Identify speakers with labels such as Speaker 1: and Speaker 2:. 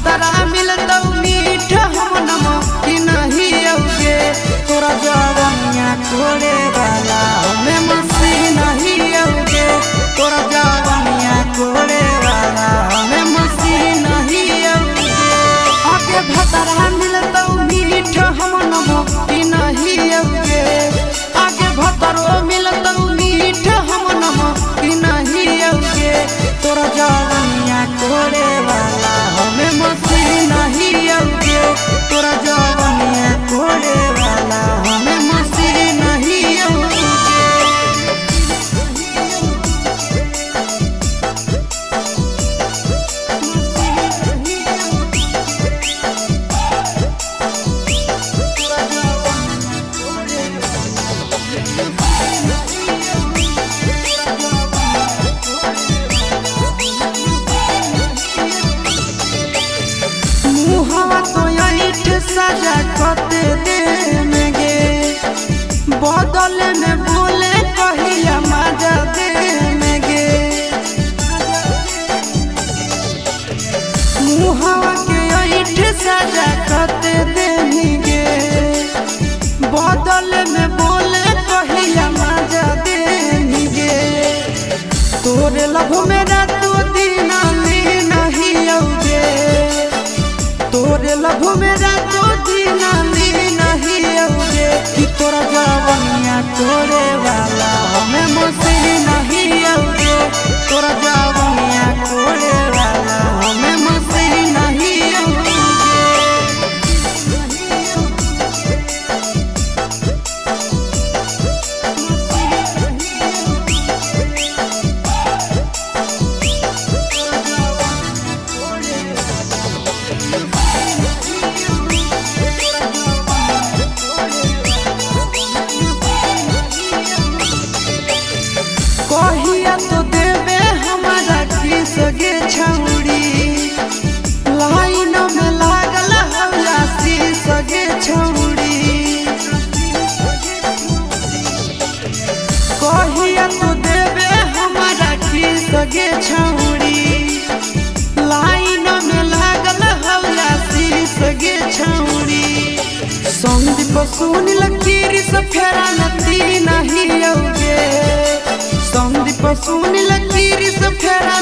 Speaker 1: भतरा मिलतौ मीठ हम नमो कि नहीं औगे तोरा जवनिया कोड़े वाला हमें मसी नहीं औगे तोरा जवनिया कोड़े वाला हमें मसी नहीं औगे आगे भतरा मिलतौ मीठ हम नमो कि नहीं औगे आगे भतरो मिलतौ मीठ हम नमो कि नहीं औगे तोरा जवनिया कोड़े वाला हमें मसी नहीं औगे तोरा जवनिया कोड़े वाला हमें मसी नहीं औगे मुहवा तो ईट सजा कते देने गे बदल में बोले कहिया मजा देने गे मुहवा के ईट सजा कते देने गे बदल में बोले कहिया मजा देने गे तोरे लभ में रातों दिन नहीं औगे तोरे लभ में रातों दिन नहीं औगे कि तोरा जवनिया कोड़े वाला हमें मसी नहीं औगे तोरा जवनिया कोड़े वाला हमें मसी नहीं औगे कहिया तो देवे हमारा किस गे छौड़ी लाइन में लागल हौला शीस गे छौड़ी कहिया तो देवे हमारा किस गे छौड़ी लाइन में लागल हौला शीस गे छौड़ी संदीप सुनील कीरी से फेरा नती नहीं औगे संदीप सुनील कीरी से फेरा